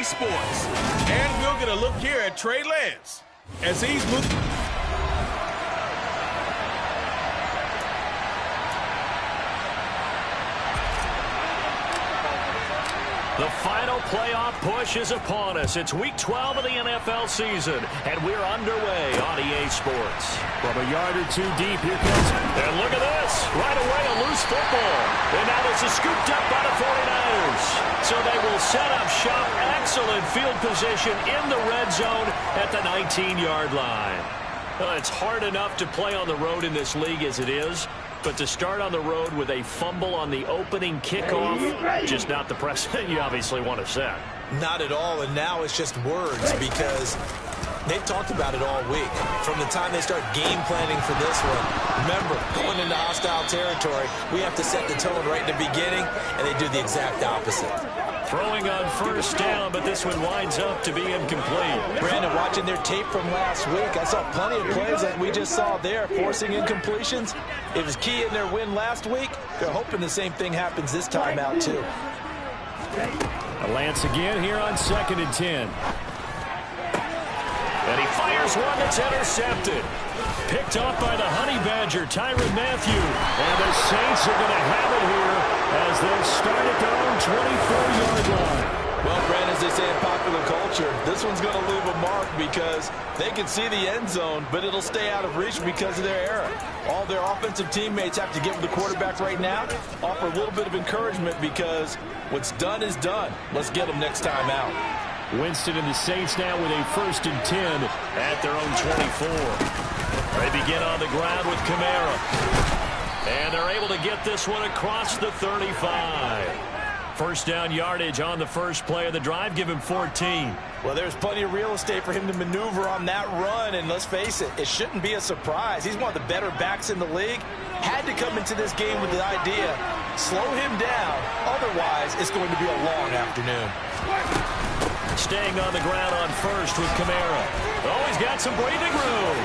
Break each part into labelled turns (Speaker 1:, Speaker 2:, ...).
Speaker 1: Sports. And we'll get a look here at Trey Lance as he's moving.
Speaker 2: The final playoff push is upon us. It's Week 12 of the NFL season, and we're underway on EA Sports.
Speaker 3: From a yard or two deep, here comes it.
Speaker 2: And look at this. Right away, a loose football. And now this is scooped up by the 49ers. So they will set up shop. Excellent field position in the red zone at the 19-yard line. Well, it's hard enough to play on the road in this league as it is. But to start on the road with a fumble on the opening kickoff, just not the precedent you obviously want to set.
Speaker 4: Not at all, and now it's just words because they've talked about it all week. From the time they start game planning for this one, remember, going into hostile territory, we have to set the tone right in the beginning, and they do the exact opposite.
Speaker 2: Throwing on first down, but this one winds up to be incomplete.
Speaker 4: Brandon, watching their tape from last week, I saw plenty of plays that we just saw there, forcing incompletions. It was key in their win last week. They're hoping the same thing happens this time out, too.
Speaker 3: Lance again here on 2nd and 10.
Speaker 2: And he fires one that's intercepted. Picked off by the Honey Badger, Tyrann Mathieu. And the Saints are going to have it here as they start at their own 24-yard line.
Speaker 4: Well, Brandon, as they say in popular culture, this one's going to leave a mark because they can see the end zone, but it'll stay out of reach because of their error. All their offensive teammates have to get with the quarterback right now, offer a little bit of encouragement because what's done is done. Let's get them next time out.
Speaker 3: Winston and the Saints now with a 1st and 10
Speaker 2: at their own 24. They begin on the ground with Kamara. And they're able to get this one across the 35. First down yardage on the first play of the drive. Give him 14.
Speaker 4: Well, there's plenty of real estate for him to maneuver on that run. And let's face it, it shouldn't be a surprise. He's one of the better backs in the league. Had to come into this game with the idea, slow him down. Otherwise, it's going to be a long afternoon.
Speaker 2: Staying on the ground on first with Kamara. Oh, he's got some breathing room.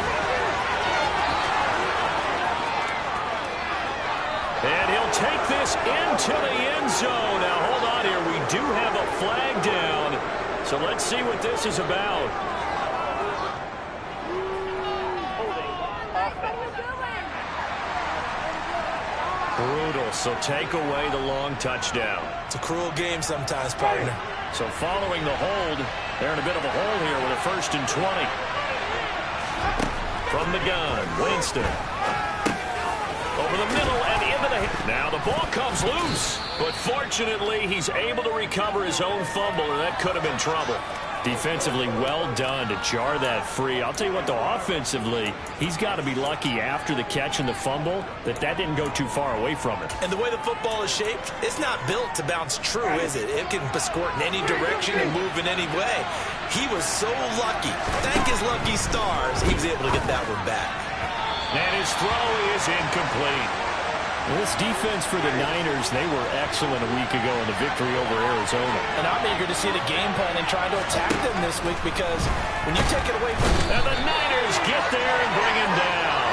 Speaker 2: And he'll take this into the end zone. Now, hold on here. We do have a flag down. So let's see what this is about. Brutal. So take away the long touchdown.
Speaker 4: It's a cruel game sometimes, partner.
Speaker 2: So following the hold, they're in a bit of a hole here with a 1st and 20. From the gun, Winston. Over the middle and into the... Now the ball comes loose. But fortunately, he's able to recover his own fumble, or that could have been trouble. Defensively, well done to jar that free. I'll tell you what, though, offensively, he's got to be lucky after the catch and the fumble that didn't go too far away from it.
Speaker 4: And the way the football is shaped, it's not built to bounce true, is it? It can squirt in any direction and move in any way. He was so lucky. Thank his lucky stars, he was able to get that one back.
Speaker 2: And his throw is incomplete.
Speaker 3: This defense for the Niners, they were excellent a week ago in the victory over Arizona.
Speaker 4: And I'm eager to see the game plan and trying to attack them this week because when you take it away from...
Speaker 2: And the Niners get there and bring him down.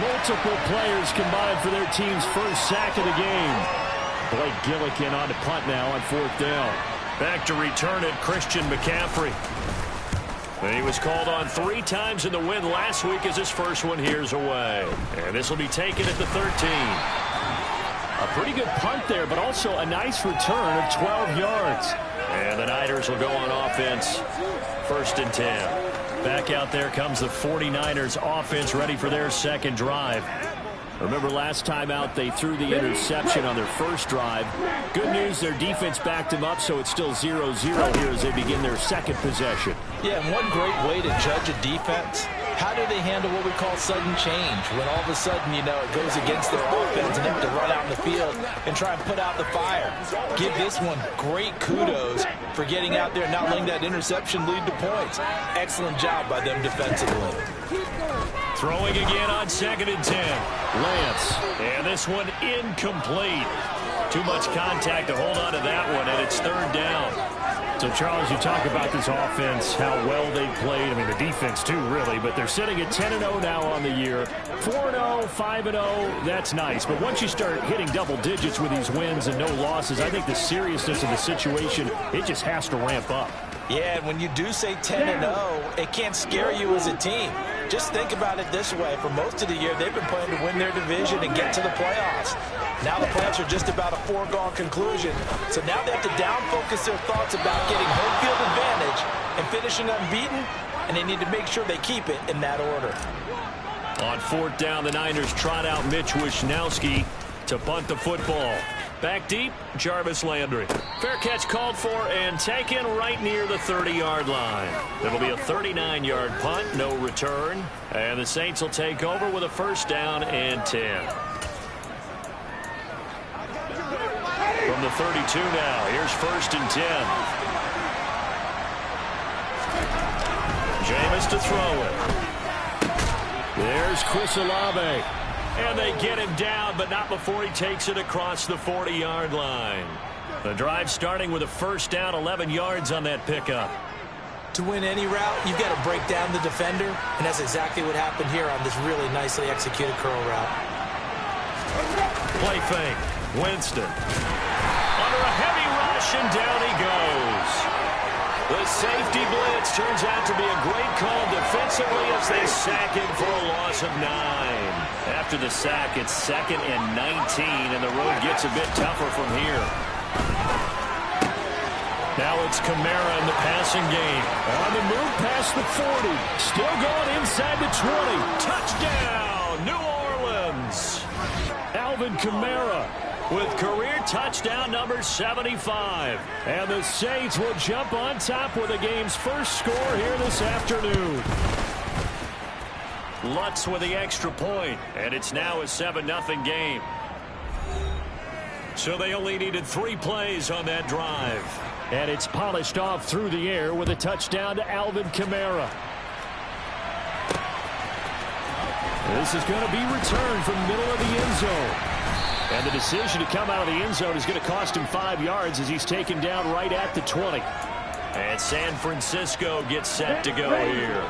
Speaker 3: Multiple players combined for their team's first sack of the game. Blake Gillikin on the punt now on 4th down.
Speaker 2: Back to return it, Christian McCaffrey. And he was called on 3 times in the win last week as his first one here's away. And this will be taken at the 13.
Speaker 3: A pretty good punt there, but also a nice return of 12 yards.
Speaker 2: And the Niners will go on offense. 1st and 10. Back out there comes the 49ers offense ready for their second drive. Remember last time out they threw the interception on their first drive. Good news, their defense backed them up, so it's still 0-0 here as they begin their second possession.
Speaker 4: Yeah, and one great way to judge a defense, how do they handle what we call sudden change? When all of a sudden, you know, it goes against their offense and they have to run out in the field and try and put out the fire. Give this one great kudos for getting out there and not letting that interception lead to points. Excellent job by them defensively.
Speaker 2: Throwing again on 2nd and 10. Lance. And this one incomplete. Too much contact to hold on to that one, and it's 3rd down.
Speaker 3: So, Charles, you talk about this offense, how well they played. I mean, the defense, too, really. But they're sitting at 10-0 now on the year. 4-0, 5-0, that's nice. But once you start hitting double digits with these wins and no losses, I think the seriousness of the situation, it just has to ramp up.
Speaker 4: Yeah, and when you do say 10-0, it can't scare you as a team. Just think about it this way. For most of the year, they've been playing to win their division and get to the playoffs. Now the playoffs are just about a foregone conclusion. So now they have to down-focus their thoughts about getting home field advantage and finishing unbeaten, and they need to make sure they keep it in that order.
Speaker 2: On 4th down, the Niners trot out Mitch Wishnowski to punt the football. Back deep, Jarvis Landry. Fair catch called for and taken right near the 30-yard line. It'll be a 39-yard punt, no return. And the Saints will take over with a 1st down and 10. From the 32 now, here's 1st and 10. Jameis to throw it.
Speaker 3: There's Chris Olave.
Speaker 2: And they get him down, but not before he takes it across the 40-yard line. The drive starting with a 1st down, 11 yards on that pickup.
Speaker 4: To win any route, you've got to break down the defender, and that's exactly what happened here on this really nicely executed curl route.
Speaker 2: Play fake. Winston. Under a heavy rush, and down he goes. The safety blitz turns out to be a great call defensively as they sack him for a loss of 9. After the sack, it's 2nd and 19, and the road gets a bit tougher from here. Now it's Kamara in the passing game.
Speaker 3: On the move past the 40. Still going inside the 20.
Speaker 2: Touchdown, New Orleans.
Speaker 3: Alvin Kamara
Speaker 2: with career touchdown number 75.
Speaker 3: And the Saints will jump on top with the game's first score here this afternoon.
Speaker 2: Lutz with the extra point, and it's now a 7-0 game. So they only needed 3 plays on that drive.
Speaker 3: And it's polished off through the air with a touchdown to Alvin Kamara. This is going to be returned from the middle of the end zone. And the decision to come out of the end zone is going to cost him 5 yards as he's taken down right at the 20.
Speaker 2: And San Francisco gets set to go here.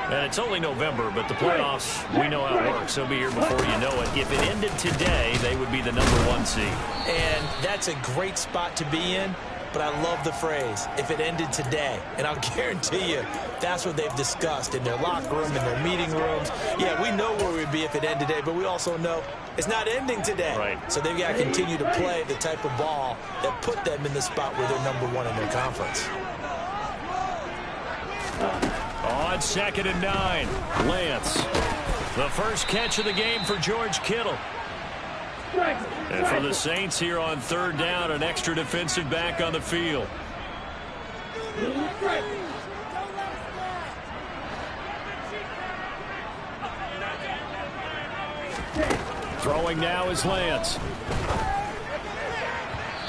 Speaker 2: And it's only November, but the playoffs, we know how it works. They'll be here before you know it. If it ended today, they would be the #1 seed.
Speaker 4: And that's a great spot to be in. But I love the phrase, if it ended today. And I'll guarantee you, that's what they've discussed in their locker room, in their meeting rooms. Yeah, we know where we'd be if it ended today, but we also know it's not ending today.
Speaker 2: Right.
Speaker 4: So they've got to continue to play the type of ball that put them in the spot where they're #1 in their conference.
Speaker 2: On 2nd and 9, Lance. The first catch of the game for George Kittle. And for the Saints here on 3rd down, an extra defensive back on the field.
Speaker 3: Throwing now is Lance.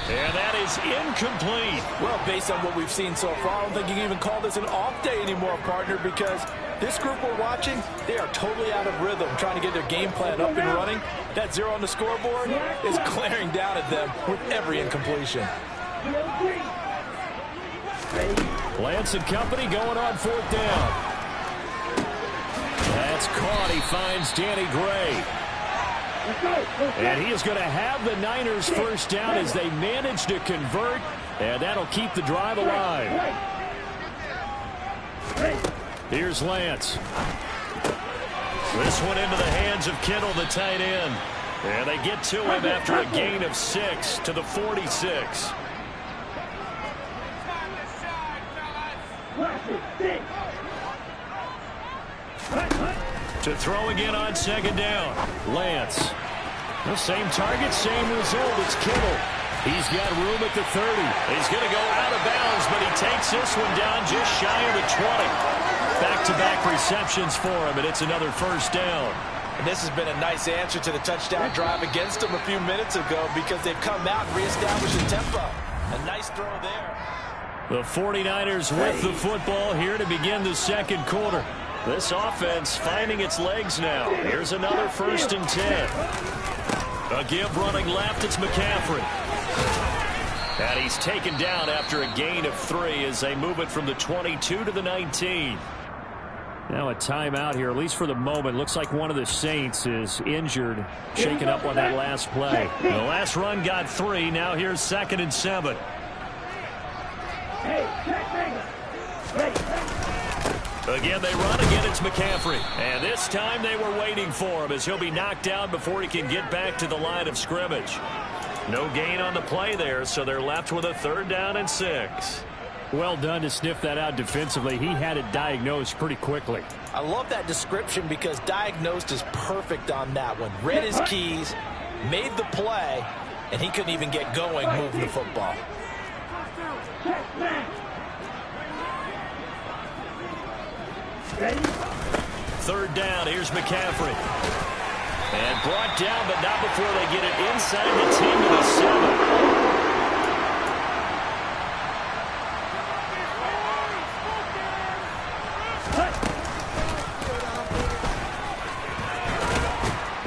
Speaker 2: And that is incomplete.
Speaker 5: Well, based on what we've seen so far, I don't think you can even call this an off day anymore, partner, because this group we're watching, they are totally out of rhythm, trying to get their game plan up and running. That 0 on the scoreboard is glaring down at them with every incompletion.
Speaker 3: Lance and company going on 4th down. That's caught. He finds Danny Gray. And he is going to have the Niners 1st down as they manage to convert, and that'll keep the drive alive. Here's Lance.
Speaker 2: This one into the hands of Kittle, the tight end. And they get to him after a gain of 6 to the 46. To throw again on 2nd down.
Speaker 3: Lance. The same target, same result. It's Kittle. He's got room at the 30.
Speaker 2: He's going to go out of bounds, but he takes this one down just shy of the 20. Back-to-back receptions for him, and it's another 1st down.
Speaker 4: And this has been a nice answer to the touchdown drive against them a few minutes ago because they've come out and reestablished the tempo. A nice throw there.
Speaker 2: The 49ers with the football here to begin the 2nd quarter. This offense finding its legs now. Here's another 1st and 10. A give running left, it's McCaffrey. And he's taken down after a gain of 3 as they move it from the 22 to the 19.
Speaker 3: Now a timeout here, at least for the moment. Looks like one of the Saints is injured, shaken up on that last play.
Speaker 2: The last run got 3. Now here's 2nd and 7. Again, they run. Again, it's McCaffrey. And this time they were waiting for him as he'll be knocked down before he can get back to the line of scrimmage. No gain on the play there, so they're left with a 3rd down and 6.
Speaker 3: Well done to sniff that out defensively. He had it diagnosed pretty quickly.
Speaker 5: I love that description because diagnosed is perfect on that one. Read his keys, made the play, and he couldn't even get going moving the football.
Speaker 2: Third down, here's McCaffrey. And brought down, but not before they get it inside the 10 to the 7.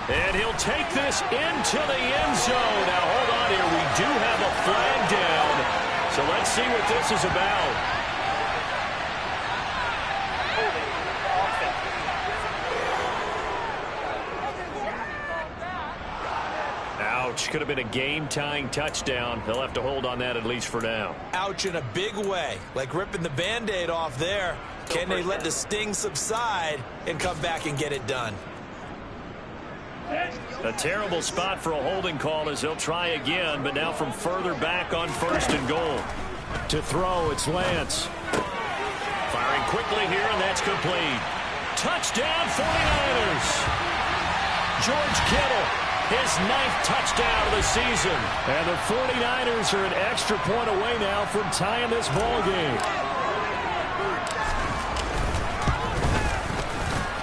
Speaker 2: And he'll take this into the end zone. Now, hold on here. We do have a flag down. So let's see what this is about. Ouch. Could have been a game-tying touchdown. They'll have to hold on that at least for now.
Speaker 5: Ouch in a big way. Like ripping the Band-Aid off there. Can they let the sting subside and come back and get it done?
Speaker 2: A terrible spot for a holding call as they'll try again, but now from further back on 1st and goal.
Speaker 3: To throw, it's Lance.
Speaker 2: Firing quickly here, and that's complete. Touchdown, 49ers. George Kittle, his 9th touchdown of the season.
Speaker 3: And the 49ers are an extra point away now from tying this ball game.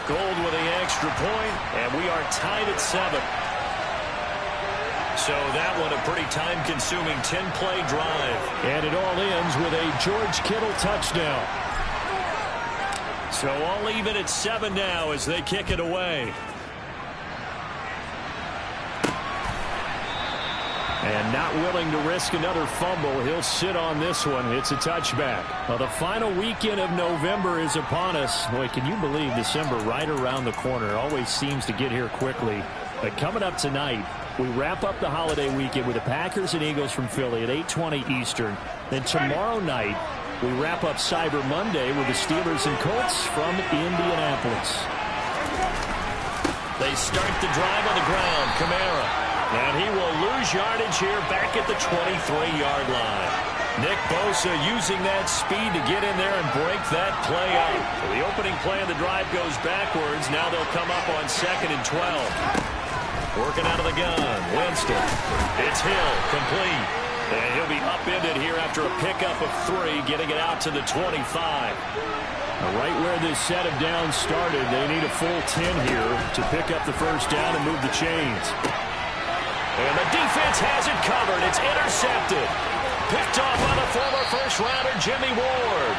Speaker 2: Gold with the extra point, and we are tied at 7. So that one a pretty time-consuming 10-play drive.
Speaker 3: And it all ends with a George Kittle touchdown.
Speaker 2: So all even at 7 now as they kick it away.
Speaker 3: And not willing to risk another fumble, he'll sit on this one. It's a touchback. Well, the final weekend of November is upon us. Boy, can you believe December right around the corner? It always seems to get here quickly. But coming up tonight, we wrap up the holiday weekend with the Packers and Eagles from Philly at 8:20 Eastern. Then tomorrow night, we wrap up Cyber Monday with the Steelers and Colts from Indianapolis.
Speaker 2: They start the drive on the ground. Kamara. And he will lose yardage here back at the 23-yard line. Nick Bosa using that speed to get in there and break that play up. So the opening play of the drive goes backwards. Now they'll come up on 2nd and 12. Working out of the gun. Winston. It's Hill. Complete. And he'll be upended here after a pickup of 3, getting it out to the 25.
Speaker 3: Right where this set of downs started, they need a full 10 here to pick up the first down and move the chains.
Speaker 2: And the defense has it covered. It's intercepted. Picked off by the former first-rounder, Jimmy Ward.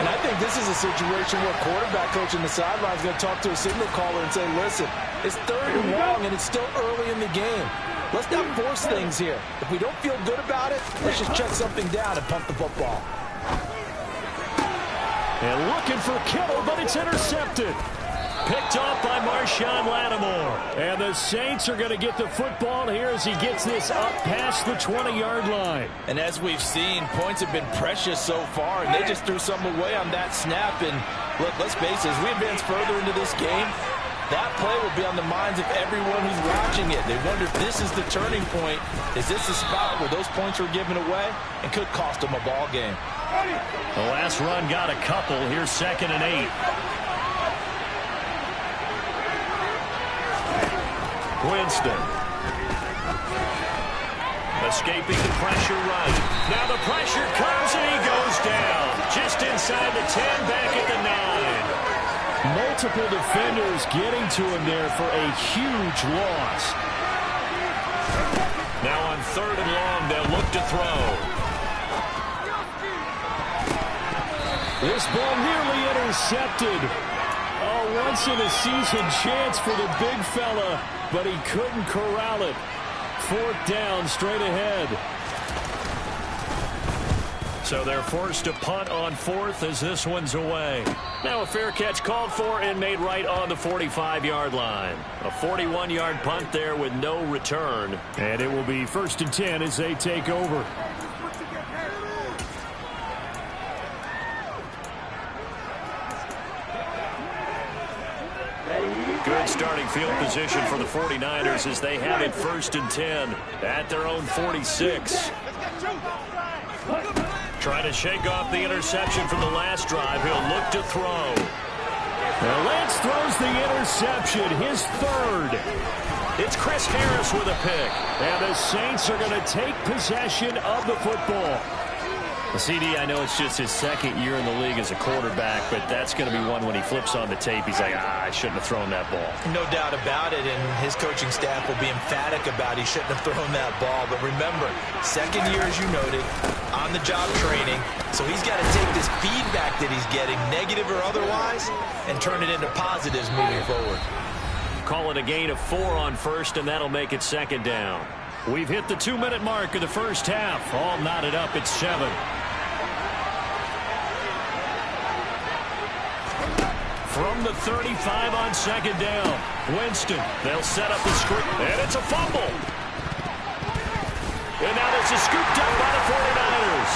Speaker 5: And I think this is a situation where quarterback coach on the sideline is going to talk to a signal caller and say, listen, it's 3rd and long, and it's still early in the game. Let's not force things here. If we don't feel good about it, let's just check something down and pump the football.
Speaker 3: And looking for Kittle, but it's intercepted.
Speaker 2: Picked off by Marshawn Lattimore.
Speaker 3: And the Saints are going to get the football here as he gets this up past the 20-yard line.
Speaker 5: And as we've seen, points have been precious so far, and they just threw some away on that snap. And look, let's face it, as we advance further into this game, that play will be on the minds of everyone who's watching it. They wonder if this is the turning point. Is this the spot where those points were given away and could cost them a ball game?
Speaker 2: The last run got a couple. Here's 2nd and 8. Winston. Escaping the pressure right. Now the pressure comes and he goes down. Just inside the 10, back at the 9.
Speaker 3: Multiple defenders getting to him there for a huge loss.
Speaker 2: Now on 3rd and long, they'll look to throw.
Speaker 3: This ball nearly intercepted. Once in a season chance for the big fella, but he couldn't corral it. 4th down straight ahead. So they're forced to punt on 4th as this one's away. Now a fair catch called for and made right on the 45-yard line. A 41-yard punt there with no return. And it will be 1st and 10 as they take over. Good starting field position for the 49ers as they have it 1st and 10 at their own 46. Trying to shake off the interception from the last drive. He'll look to throw. Now Lance throws the interception, his 3rd. It's Chris Harris with a pick. And the Saints are going to take possession of the football. CD, I know it's just his 2nd year in the league as a quarterback, but that's going to be one when he flips on the tape. He's like, I shouldn't have thrown that ball.
Speaker 5: No doubt about it, and his coaching staff will be emphatic about he shouldn't have thrown that ball. But remember, 2nd year, as you noted, on-the-job training, so he's got to take this feedback that he's getting, negative or otherwise, and turn it into positives moving forward.
Speaker 3: Call it a gain of 4 on 1st, and that'll make it 2nd down. We've hit the 2-minute mark of the 1st half. All knotted up at 7. From the 35 on 2nd down. Winston, they'll set up the screen, and it's a fumble. And now this is scooped up by the 49ers.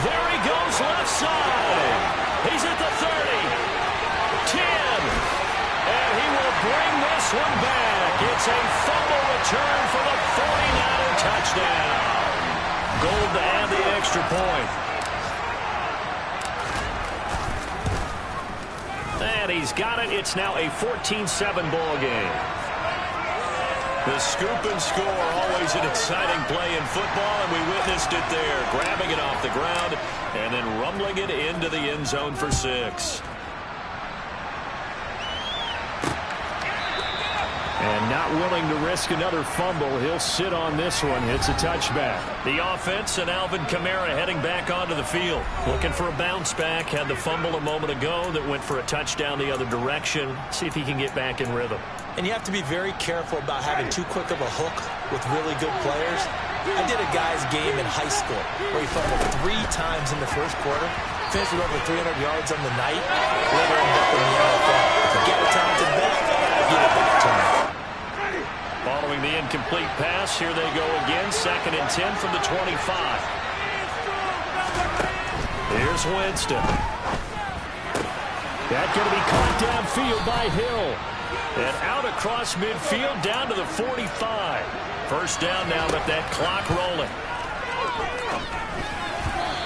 Speaker 3: There he goes left side. He's at the 30, 10, and he will bring this one back. It's a fumble return for the 49er touchdown. Gold to add the extra point. And he's got it. It's now a 14-7 ball game. The scoop and score, always an exciting play in football, and we witnessed it there. Grabbing it off the ground and then rumbling it into the end zone for 6. And not willing to risk another fumble. He'll sit on this one. It's a touchback. The offense and Alvin Kamara heading back onto the field. Looking for a bounce back. Had the fumble a moment ago that went for a touchdown the other direction. See if he can get back in rhythm.
Speaker 5: And you have to be very careful about having too quick of a hook with really good players. I did a guy's game in high school where he fumbled 3 times in the 1st quarter. Finished with over 300 yards on the night. Later ended up in the NFL. To get a talented back, get it back to him.
Speaker 3: Following the incomplete pass, here they go again. 2nd and 10 from the 25. Here's Winston. That's going to be caught downfield by Hill. And out across midfield down to the 45. 1st down now, but that clock rolling.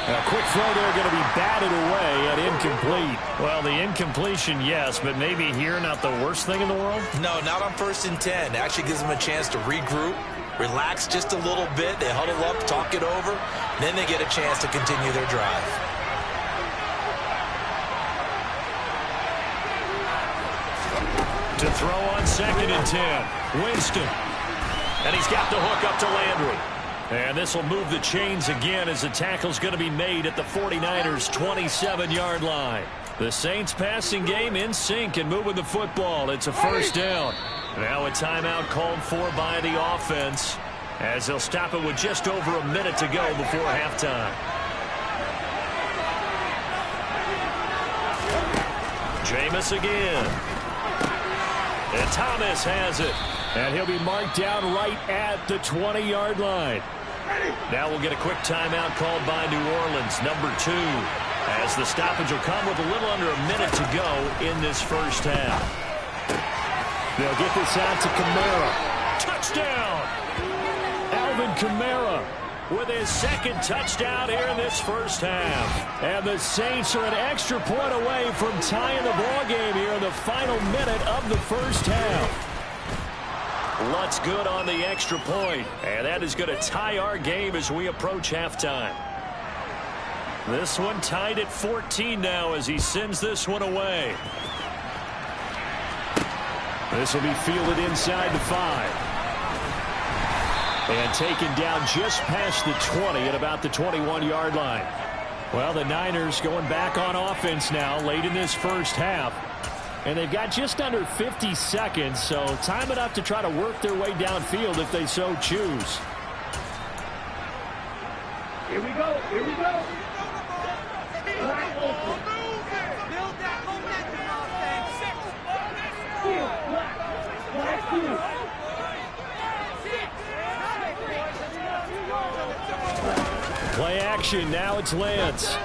Speaker 3: A quick throw there going to be batted away and incomplete. Well, the incompletion, yes, but maybe here not the worst thing in the world?
Speaker 5: No, not on 1st and 10. Actually gives them a chance to regroup, relax just a little bit. They huddle up, talk it over. Then they get a chance to continue their drive.
Speaker 3: To throw on 2nd and 10. Winston. And he's got the hook up to Landry. And this will move the chains again as the tackle's going to be made at the 49ers' 27-yard line. The Saints passing game in sync and moving the football. It's a 1st down. Now a timeout called for by the offense as they'll stop it with just over a minute to go before halftime. Jameis again. And Thomas has it. And he'll be marked down right at the 20-yard line. Now we'll get a quick timeout called by New Orleans, number 2, as the stoppage will come with a little under a minute to go in this 1st half. They'll get this out to Kamara. Touchdown! Alvin Kamara with his 2nd touchdown here in this 1st half. And the Saints are an extra point away from tying the ball game here in the final minute of the 1st half. Lutz good on the extra point, and that is going to tie our game as we approach halftime. This one tied at 14 now as he sends this one away. This will be fielded inside the 5. And taken down just past the 20 at about the 21-yard line. Well, the Niners going back on offense now late in this 1st half. And they've got just under 50 seconds, so time enough to try to work their way downfield if they so choose.
Speaker 6: Here we go. Here we go.
Speaker 3: Play action. Now it's Lance.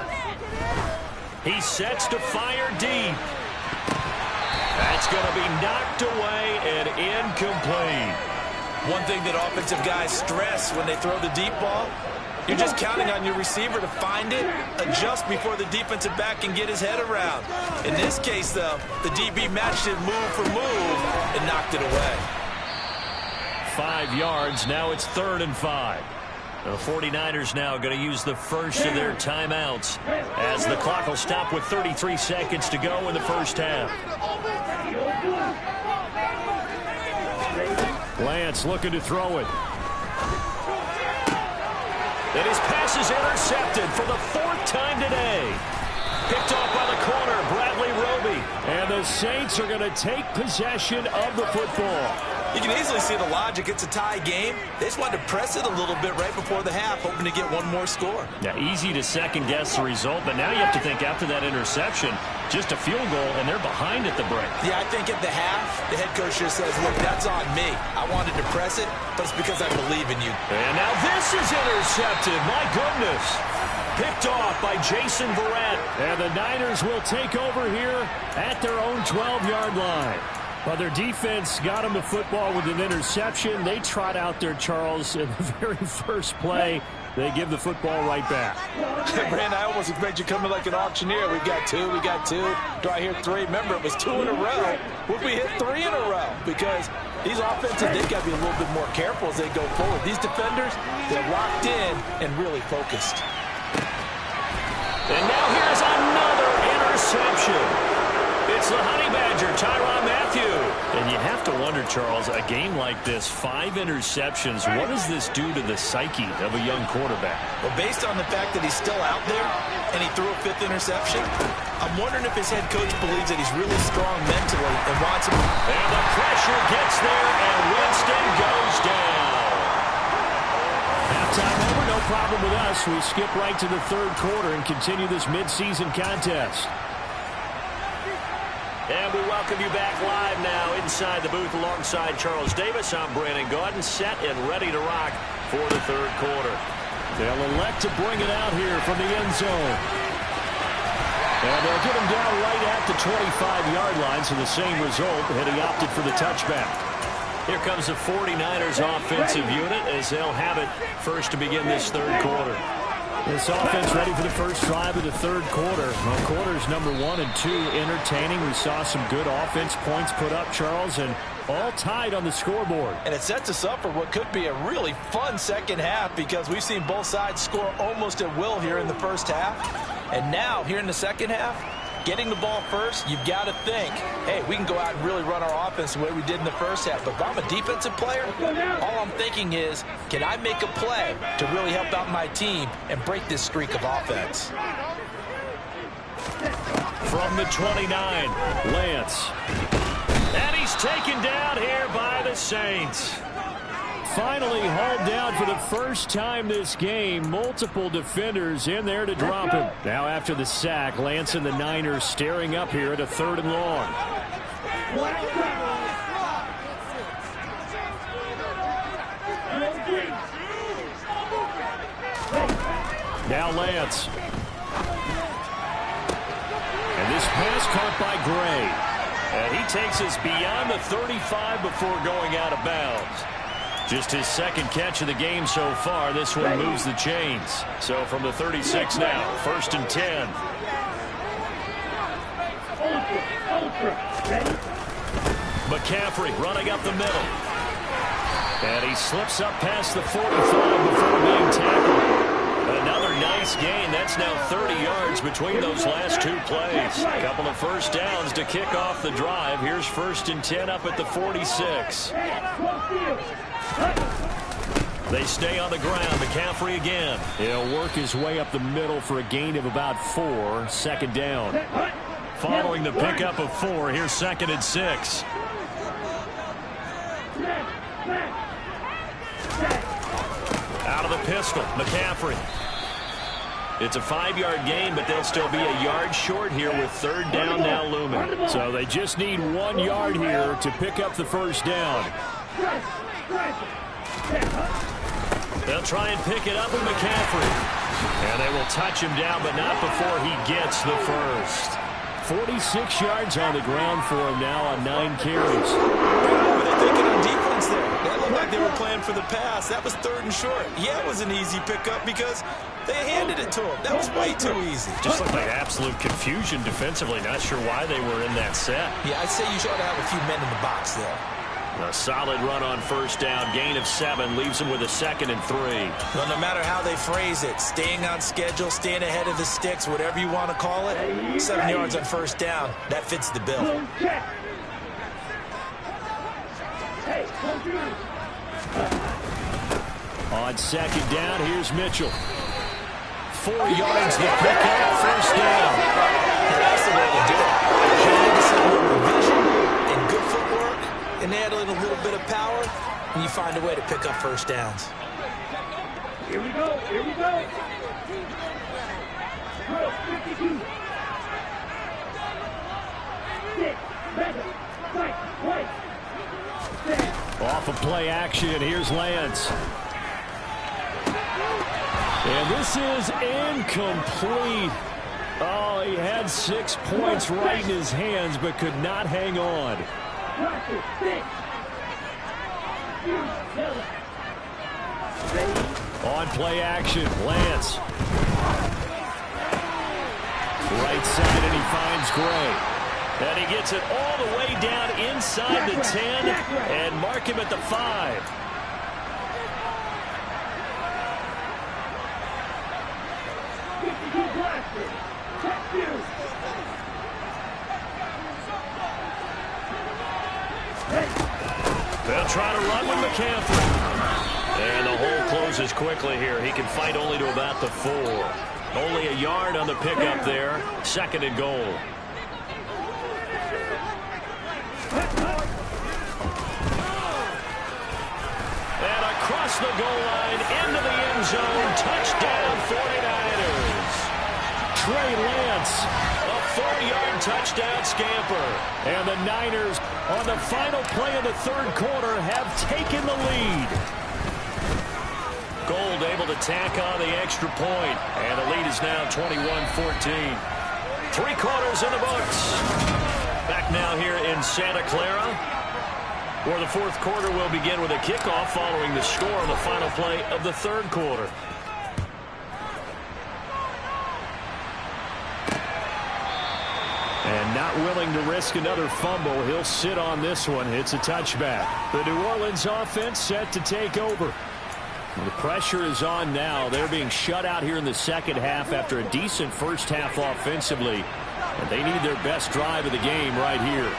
Speaker 2: He sets to fire deep. That's going to be knocked away and incomplete.
Speaker 5: One thing that offensive guys stress when they throw the deep ball, you're just counting on your receiver to find it, adjust before the defensive back can get his head around. In this case, though, the DB matched it move for move and knocked it away.
Speaker 3: 5 yards. Now it's 3rd and 5.
Speaker 2: The 49ers now going to use the first of their timeouts as the clock will stop with 33 seconds to go in the first half.
Speaker 3: Lance looking to throw it.
Speaker 2: And his pass is intercepted for the 4th time today. Picked off by the corner, Bradley Roby.
Speaker 3: And the Saints are going to take possession of the football.
Speaker 5: You can easily see the logic. It's a tie game. They just wanted to press it a little bit right before the half, hoping to get one more score.
Speaker 3: Yeah, easy to second-guess the result, but now you have to think after that interception, just a field goal, and they're behind at the break.
Speaker 5: Yeah, I think at the half, the head coach just says, look, that's on me. I wanted to press it, but it's because I believe in you.
Speaker 2: And now this is intercepted. My goodness. Picked off by Jason Verrett.
Speaker 3: And the Niners will take over here at their own 12-yard line. But their defense got them the football with an interception. They trot out there, Charles, in the very first play. They give the football right back.
Speaker 5: Brand, I almost expect you coming like an auctioneer. We got two. Do I hear 3? Remember, it was 2 in a row. Would we hit 3 in a row? Because these offenses, they've got to be a little bit more careful as they go forward. These defenders, they're locked in and really focused.
Speaker 2: And now here's another interception. It's the Honey Badger, Tyrann Mathieu.
Speaker 3: And you have to wonder, Charles, a game like this, 5 interceptions, what does this do to the psyche of a young quarterback?
Speaker 5: Well, based on the fact that he's still out there and he threw a 5th interception, I'm wondering if his head coach believes that he's really strong mentally and wants him.
Speaker 2: And the pressure gets there, and Winston goes down.
Speaker 3: Halftime over, no problem with us. We skip right to the 3rd quarter and continue this midseason contest.
Speaker 2: And we welcome you back live now inside the booth alongside Charles Davis. I'm Brandon Gaudin, set and ready to rock for the 3rd quarter.
Speaker 3: They'll elect to bring it out here from the end zone. And they'll get him down right at the 25-yard line, so the same result, and he opted for the touchback.
Speaker 2: Here comes the 49ers offensive unit as they'll have it first to begin this 3rd quarter.
Speaker 3: This offense ready for the first drive of the 3rd quarter. Well, quarters number 1 and 2 entertaining. We saw some good offense points put up, Charles, and all tied on the scoreboard.
Speaker 5: And it sets us up for what could be a really fun second half because we've seen both sides score almost at will here in the first half. And now, here in the second half, getting the ball first, you've got to think, hey, we can go out and really run our offense the way we did in the first half. But if I'm a defensive player, all I'm thinking is, can I make a play to really help out my team and break this streak of offense?
Speaker 2: From the 29,
Speaker 3: Lance.
Speaker 2: And he's taken down here by the Saints.
Speaker 3: Finally hauled down for the first time this game. Multiple defenders in there to drop him. Now after the sack, Lance and the Niners staring up here at a 3rd and long. Now Lance. And this pass caught by Gray.
Speaker 2: And he takes us beyond the 35 before going out of bounds.
Speaker 3: Just his 2nd catch of the game so far. This one moves the chains. So from the 36 now, 1st and 10. McCaffrey running up the middle. And he slips up past the 45 before being tackled. Another nice gain. That's now 30 yards between those last 2 plays. A couple of first downs to kick off the drive. Here's 1st and 10 up at the 46. They stay on the ground. McCaffrey again. He'll work his way up the middle for a gain of about 4. 2nd down. Following the pickup of 4, here's 2nd and 6. Out of the pistol, McCaffrey. It's a 5-yard gain, but they'll still be a yard short here with 3rd down now looming. So they just need 1 yard here to pick up the 1st down. They'll try and pick it up with McCaffrey. And they will touch him down, but not before he gets the 1st. 46 yards on the ground for him now on 9 carries.
Speaker 5: What were they thinking on defense there? That looked like they were playing for the pass. That was 3rd and short. Yeah, it was an easy pickup because they handed it to him. That was way too easy.
Speaker 3: Just looked like absolute confusion defensively. Not sure why they were in that set.
Speaker 5: Yeah, I'd say you ought to have a few men in the box there.
Speaker 3: A solid run on 1st down. Gain of 7 leaves them with a 2nd and 3.
Speaker 5: Well, no matter how they phrase it, staying on schedule, staying ahead of the sticks, whatever you want to call it, 7 yards on 1st down, that fits the bill.
Speaker 3: On 2nd down, here's Mitchell. 4 yards to pick up, 1st down.
Speaker 5: And that's the way to do it. Showing us a little vision and good footwork, and add in a little bit of power, and you find a way to pick up 1st downs.
Speaker 6: Here we go. Here we go. 52. 6, 7, 5, 1.
Speaker 3: Off of play action, here's Lance. And this is incomplete. Oh, he had 6 points right in his hands, but could not hang on. On play action, Lance. Right side, and he finds Gray. And he gets it all the way down inside the 10 and mark him at the 5. They'll try to run with McCaffrey. And the hole closes quickly here. He can fight only to about the 4. Only a yard on the pickup there. 2nd and goal. And across the goal line into the end zone. Touchdown 49ers. Trey Lance. A 4-yard touchdown scamper. And the Niners on the final play of the 3rd quarter have taken the lead. Gold able to tack on the extra point. And the lead is now 21-14. 3 quarters in the books. Back now here in Santa Clara, where the 4th quarter will begin with a kickoff following the score on the final play of the 3rd quarter. And not willing to risk another fumble, he'll sit on this one. It's a touchback. The New Orleans offense set to take over. The pressure is on now. They're being shut out here in the 2nd half after a decent 1st half offensively. And they need their best drive of the game right here.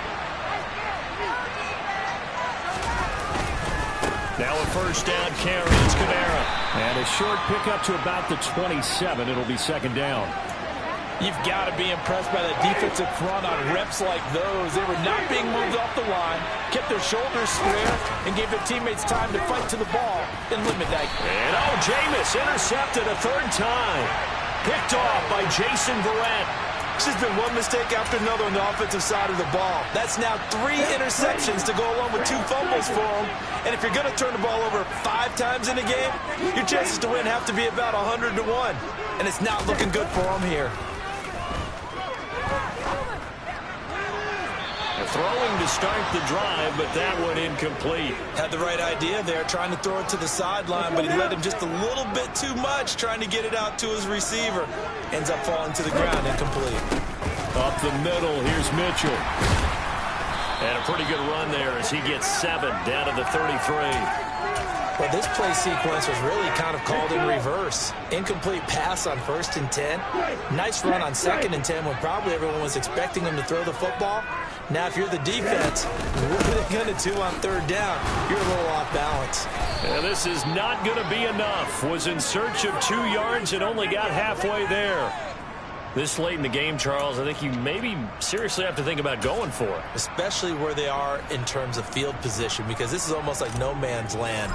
Speaker 3: Now a 1st down carry. It's Kamara. And a short pickup to about the 27. It'll be 2nd down.
Speaker 5: You've got to be impressed by the defensive front on reps like those. They were not being moved off the line, kept their shoulders square, and gave their teammates time to fight to the ball and limit that.
Speaker 3: And Jameis intercepted a 3rd time. Picked off by Jason Verrett.
Speaker 5: It's just been one mistake after another on the offensive side of the ball. That's now 3 interceptions to go along with 2 fumbles for them. And if you're going to turn the ball over 5 times in a game, your chances to win have to be about 100 to 1. And it's not looking good for them here.
Speaker 3: Throwing to start the drive, but that one incomplete.
Speaker 5: Had the right idea there, trying to throw it to the sideline, but he led him just a little bit too much, trying to get it out to his receiver. Ends up falling to the ground, incomplete.
Speaker 3: Up the middle, here's Mitchell. And a pretty good run there as he gets 7 down to the 33.
Speaker 5: Well, this play sequence was really kind of called in reverse. Incomplete pass on 1st and 10. Nice run on 2nd and 10 when probably everyone was expecting him to throw the football. Now, if you're the defense, what are they going to do on 3rd down? You're a little off balance.
Speaker 3: And this is not going to be enough. Was in search of 2 yards and only got halfway there. This late in the game, Charles, I think you maybe seriously have to think about going for it.
Speaker 4: Especially where they are in terms of field position, because this is almost like no man's land.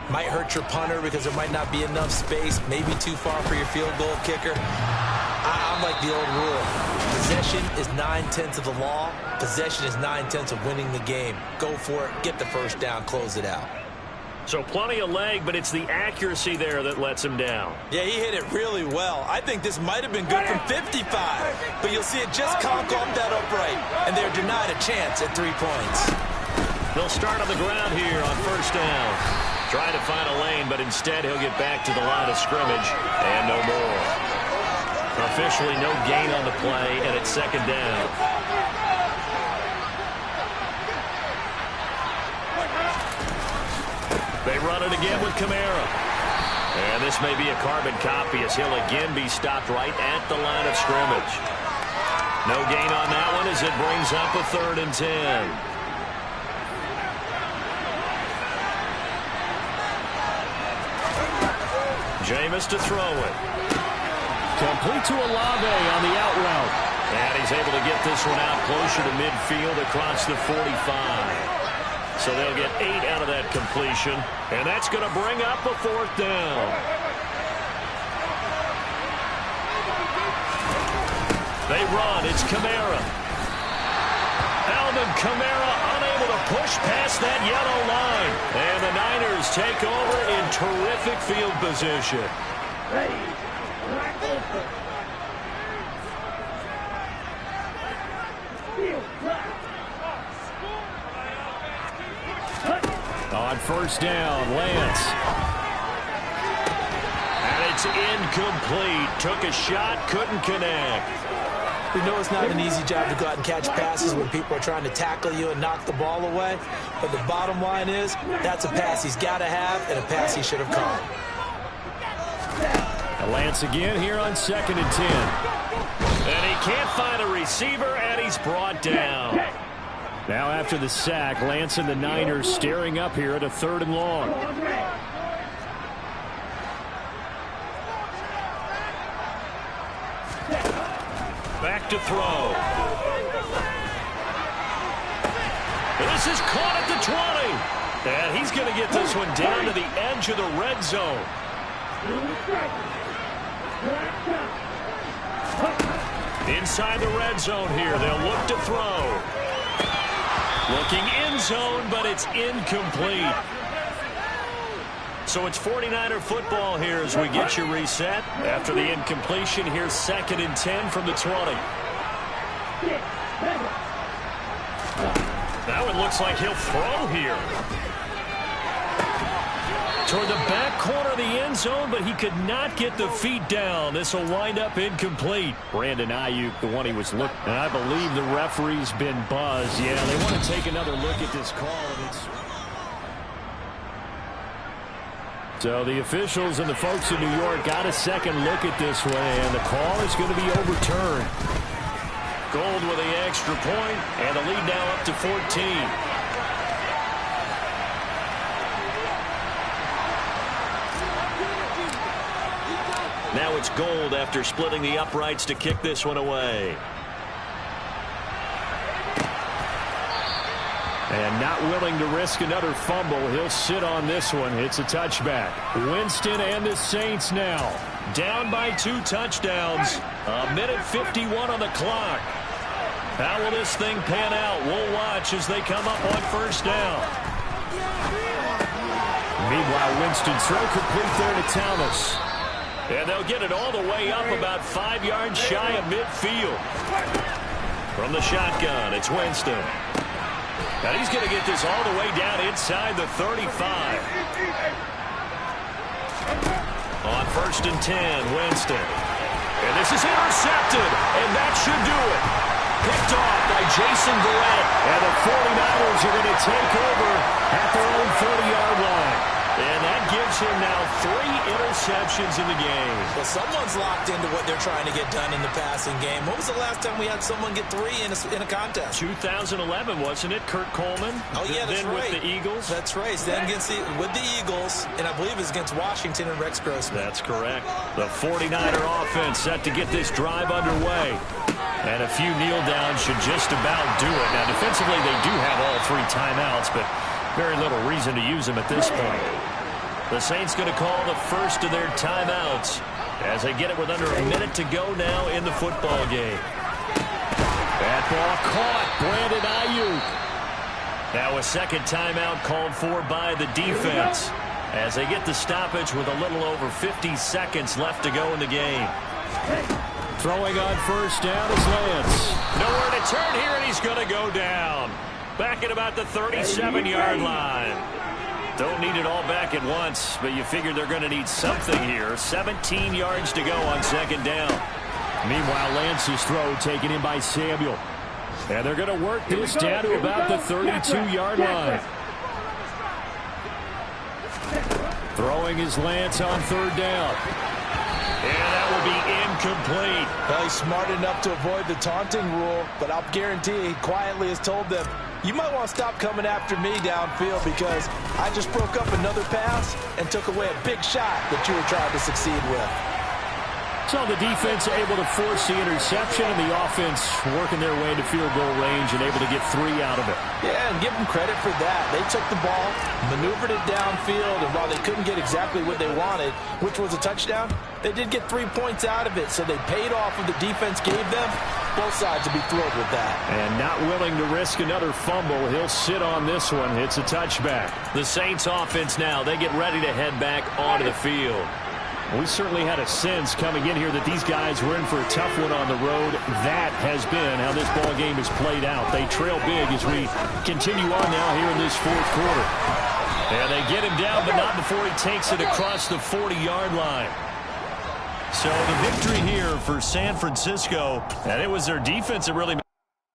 Speaker 4: Might hurt your punter because there might not be enough space, maybe too far for your field goal kicker. I'm like the old rule. Possession is 9/10 of the law. Possession is 9/10 of winning the game. Go for it, get the first down, close it out.
Speaker 3: So plenty of leg, but it's the accuracy there that lets him down.
Speaker 4: Yeah, he hit it really well. I think this might have been good from 55, but you'll see it just conk off that upright, and they're denied a chance at 3 points.
Speaker 3: They'll start on the ground here on first down. Trying to find a lane, but instead he'll get back to the line of scrimmage, and no more. Officially no gain on the play, and it's second down. They run it again with Kamara. And this may be a carbon copy as he'll again be stopped right at the line of scrimmage. No gain on that one as it brings up a 3rd and 10. Jameis to throw it. Complete to Olave on the out route. And he's able to get this one out closer to midfield across the 45. So they'll get 8 out of that completion. And that's going to bring up a 4th down. They run. It's Kamara. Alvin Kamara unable to push past that yellow line. And the Niners take over in terrific field position.
Speaker 6: Ready. Black open. Field black.
Speaker 3: On first down, Lance. And it's incomplete. Took a shot, couldn't connect.
Speaker 4: We know it's not an easy job to go out and catch passes when people are trying to tackle you and knock the ball away. But the bottom line is, that's a pass he's got to have and a pass he should have caught.
Speaker 3: Lance again here on 2nd and 10. And he can't find a receiver, and he's brought down. Now after the sack, Lance and the Niners staring up here at a 3rd and long. Back to throw. This is caught at the 20. And he's going to get this one down to the edge of the red zone. Inside the red zone here, they'll look to throw. Looking in zone, but it's incomplete. So it's 49er football here as we get you reset. After the incompletion, here's 2nd and 10 from the 20. Now it looks like he'll throw here. Toward the back corner of the end zone, but he could not get the feet down. This will wind up incomplete. Brandon Ayuk, the one he was looking. And I believe the referee's been buzzed. Yeah, they want to take another look at this call. So the officials and the folks in New York got a second look at this one, and the call is going to be overturned. Gold with the extra point, and the lead now up to 14. Now it's Gold after splitting the uprights to kick this one away. And not willing to risk another fumble, he'll sit on this one. It's a touchback. Winston and the Saints now down by 2 touchdowns. 1:51 on the clock. How will this thing pan out? We'll watch as they come up on first down. Meanwhile, Winston throw complete there to Thomas. And they'll get it all the way up about 5 yards shy of midfield. From the shotgun, it's Winston. And he's going to get this all the way down inside the 35. On first and 10, Winston. And this is intercepted, and that should do it. Picked off by Jason Garrett. And the 49ers are going to take over at their own 40-yard line. And that
Speaker 2: gives him now 3 interceptions in the game.
Speaker 5: Well, someone's locked into what they're trying to get done in the passing game. When was the last time we had someone get 3 in a contest?
Speaker 2: 2011, wasn't it? Kurt Coleman.
Speaker 5: Oh, yeah, that's
Speaker 2: then
Speaker 5: right.
Speaker 2: with the Eagles.
Speaker 5: That's right. Then with the Eagles, and I believe it's against Washington and Rex Grossman.
Speaker 2: That's correct. The 49er offense set to get this drive underway. And a few kneel downs should just about do it. Now, defensively, they do have all 3 timeouts, but very little reason to use them at this point. The Saints going to call the first of their timeouts as they get it with under a minute to go now in the football game. That ball caught. Brandon Ayuk. Now a second timeout called for by the defense as they get the stoppage with a little over 50 seconds left to go in the game.
Speaker 3: Throwing on first down is Lance.
Speaker 2: Nowhere to turn here, and he's going to go down. Back at about the 37-yard line. Don't need it all back at once, but you figure they're going to need something here. 17 yards to go on second down.
Speaker 3: Meanwhile, Lance's throw taken in by Samuel. And they're going to work this down to about the 32-yard line. Throwing is Lance on third down.
Speaker 2: And that will be incomplete.
Speaker 5: Well, he's smart enough to avoid the taunting rule, but I'll guarantee he quietly has told them, you might want to stop coming after me downfield because I just broke up another pass and took away a big shot that you were trying to succeed with.
Speaker 3: So the defense able to force the interception, and the offense working their way to field goal range and able to get 3 out of it.
Speaker 5: Yeah, and give them credit for that. They took the ball, maneuvered it downfield, and while they couldn't get exactly what they wanted, which was a touchdown, they did get 3 points out of it, so they paid off what the defense gave them. Both sides will be thrilled with that.
Speaker 3: And not willing to risk another fumble. He'll sit on this one. It's a touchback.
Speaker 2: The Saints offense now, they get ready to head back onto the field.
Speaker 3: We certainly had a sense coming in here that these guys were in for a tough one on the road. That has been how this ball game has played out. They trail big as we continue on now here in this fourth quarter.
Speaker 2: And they get him down, but not before he takes it across the 40-yard line. So the victory here for San Francisco, and it was their defense that really